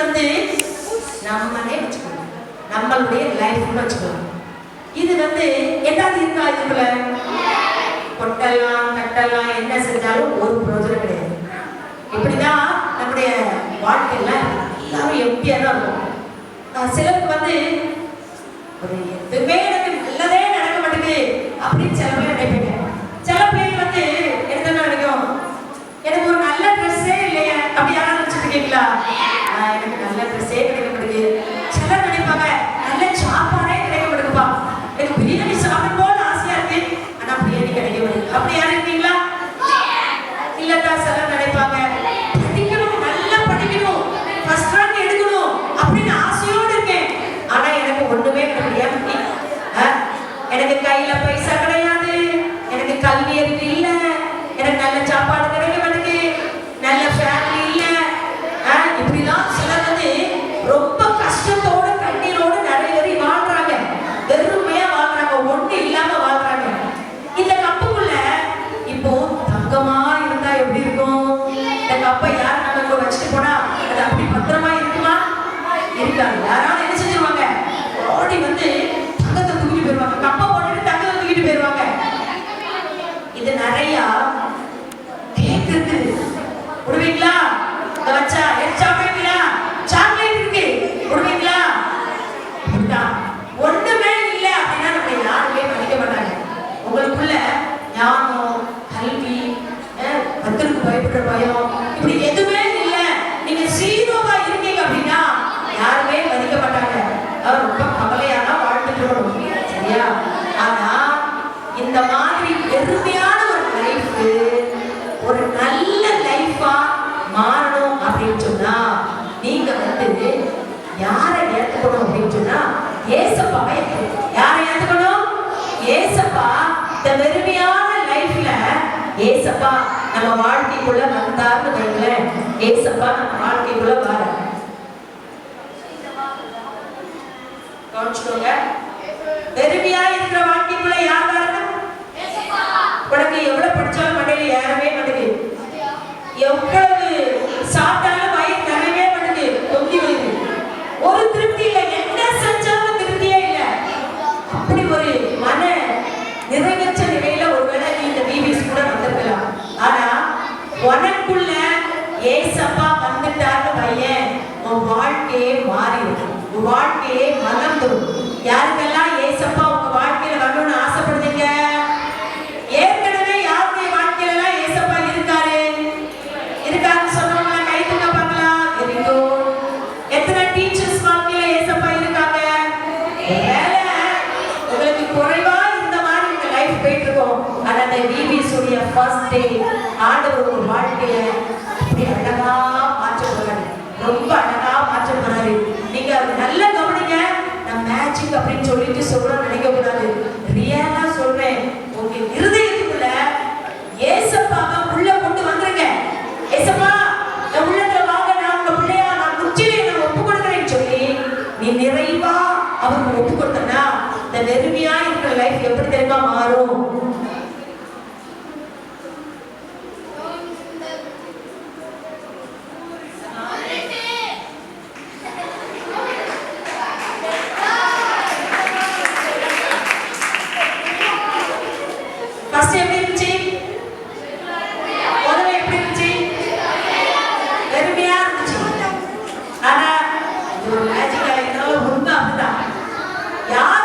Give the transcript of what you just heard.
வந்து நம்மளே வச்சுக்கணும், நம்மளுடைய லைஃப்னு வச்சுக்கணும். இது வந்து என்னது இருக்கா இதுக்குள்ள? கொட்டலாம் கட்டலாம் என்ன செஞ்சாலும் ஒரு பிரோஜனம் கிடையாது. இப்படிதான் நம்முடைய வாழ்க்கையில எல்லாரும் எம்டியா தான் இருக்கும். சிலருக்கு வந்து ஒரு எதுவுமே எனக்கு நல்லதே நடக்க மாட்டேங்குது அப்படின்னு சில பேர் நினைப்பீங்க. சில பேர் வந்து என்ன நினைக்கும், எனக்கு ஒரு நல்ல ட்ரெஸ்ஸே இல்லையே அப்படி யாரும் நினைச்சிட்டு இருக்கீங்களா? எனக்கு நல்ல ட்ரெஸ்ஸே கிடைக்க மாட்டேங்குது. சிலர் நினைப்பாங்க நல்ல சாப்பாடே கிடைக்க மாட்டேங்குப்பா, எனக்கு பிரியாணி சாப்பிடும் போது ஆசையா இருக்கு ஆனா பிரியாணி கிடைக்க மாட்டேங்குது. அப்படி யாரும் இருக்கீங்களா? இல்லதான். சிலர் நினைப்பாங்க படிக்கணும், நல்லா படிக்கணும், ஃபர்ஸ்ட் ரேங்க் எடுக்கணும் அப்படின்னு ஆசையோடு இருக்கேன் ஆனா எனக்கு ஒண்ணுமே கிடையாது. எனக்கு கையில பைசா கிடையாது, எனக்கு கல்வி அறிவு இல்ல, எனக்கு நல்ல சாப்பாடு கிடைக்க மாட்டேங்குது, நல்ல ஃபேமிலி இல்ல. இப்படிலாம் சிலர் வந்து ரொம்ப கஷ்டத்தோட கண்ணீரோடு நிறைய பேர் வாழ்றாங்க, வெறுமையா வாழ்றாங்க, ஒண்ணு இல்லாம வாழ்றாங்க. இந்த கப்புக்குள்ள இப்போ தங்கமா இருந்தா எப்படி இருக்கும்? இந்த கப்பை யார் நமக்கு வச்சுட்டு போனா அது அப்படி பத்திரமா இருக்குமா? இருக்காது. யாராவது என்ன செஞ்சிருவாங்க, ஓடி வந்து தங்கத்தை தூக்கிட்டு போயிருவாங்க, கப்பை போட்டுட்டு தங்கத்தை தூக்கிட்டு போயிருவாங்க. இது நிறைய கேக்குது. விடுவீங்களா? இந்த வச்சா சாப்பிடுவீங்களா? சாக்லேட் இருக்கு விடுவீங்களா? ஒண்ணுமே இல்லை அப்படின்னா நம்ம யாருமே மதிக்க மாட்டாங்க. உங்களுக்குள்ள ஞானம், கல்வி, பத்திற்கு பயப்படுற பயம் இப்படி எதுவுமே இல்லை, நீங்க சீரோவா இருக்கீங்க அப்படின்னா யாருமே மதிக்க மாட்டாங்க. அவர் ரொம்ப கவலையான வாழ்ந்துட்டு சரியா? ஆனா இந்த மாதிரி பெருமையான ஒரு லைஃப் ஒரு நல்ல லைஃபா மாறணும் அப்படின்னு சொன்னா நீங்க வந்து யாரை ஏத்துக்கணும் அப்படின்னு சொன்னா ஏசப்பாவை. யாரை ஏத்துக்கணும்? ஏசப்பா. இந்த வெறுமையான லைஃப்ல ஏசப்பா நம்ம வாழ்க்கைக்குள்ள வந்தாருன்னு வைங்களேன், ஏசப்பா நம்ம வாழ்க்கைக்குள்ள வர கவனிச்சுக்கோங்க. வெறுமையா இருக்கிற வாழ்க்கைக்குள்ள யார் வரணும்? உனக்கு எவ்வளவு படிச்சாலும் மண்டையில ஏறவே மாட்டேங்குது, எவ்வளவு சாப்பிட்டாலும் வயிறு நிறையவே மாட்டேங்குது, தொங்கி வருது, ஒரு திருப்தி இல்லை, என்ன செஞ்சாலும் திருப்தியே இல்லை. அப்படி ஒரு மன நிறைவேற்ற நிலையில ஒருவேளை நீ இந்த பிபிஎஸ் கூட வந்திருக்கலாம். ஆனா உனக்குள்ள ஏசப்பா வந்துட்டாரு பையன், உன் வாழ்க்கையே மாறிடும், உன் வாழ்க்கையே மலர்ந்துடும். யாருக்கெல்லாம் ஏசப்பா உங்க வாழ்க்கையில வரணும்னு ஆசைப்படுறீங்க? ஏற்கனவே யாருடைய வாழ்க்கையில எல்லாம் ஏசப்பா இருக்காரு இருக்காருன்னு சொன்னவங்க கை தூக்க பார்க்கலாம். எத்தனை டீச்சர்ஸ் வாழ்க்கையில ஏசப்பா இருக்காங்க? உங்களுக்கு குறைவா இந்த மாதிரி உங்க லைஃப் போயிட்டு இருக்கும். ஆனா அந்த பிபிஎஸ் உடைய ஃபர்ஸ்ட் டே ஆண்டவர் ஒரு வாழ்க்கைய அப்படி அழகா மாற்ற போறாரு, ரொம்ப அழகா மாற்ற போறாரு. நீங்க நல்லா கவனிங்க. நான் மேஜிக் அப்படின்னு சொல்லிட்டு சொல்றேன் நினைக்க கூடாது. ரியலா சொல்றேன், உங்க இருதயத்துக்குள்ள ஏசப்பாவை உள்ள கொண்டு வந்துருங்க. ஏசப்பா என் உள்ளத்துல வாங்க, நான் உங்க பிள்ளையா, நான் முற்றிலே நான் ஒப்பு கொடுக்கிறேன்னு சொல்லி நீ நிறைவா அவருக்கு ஒப்பு கொடுத்தனா இந்த வெறுமையா இருக்கிற லைஃப் எப்படி தெரியுமா மாறும்? யார்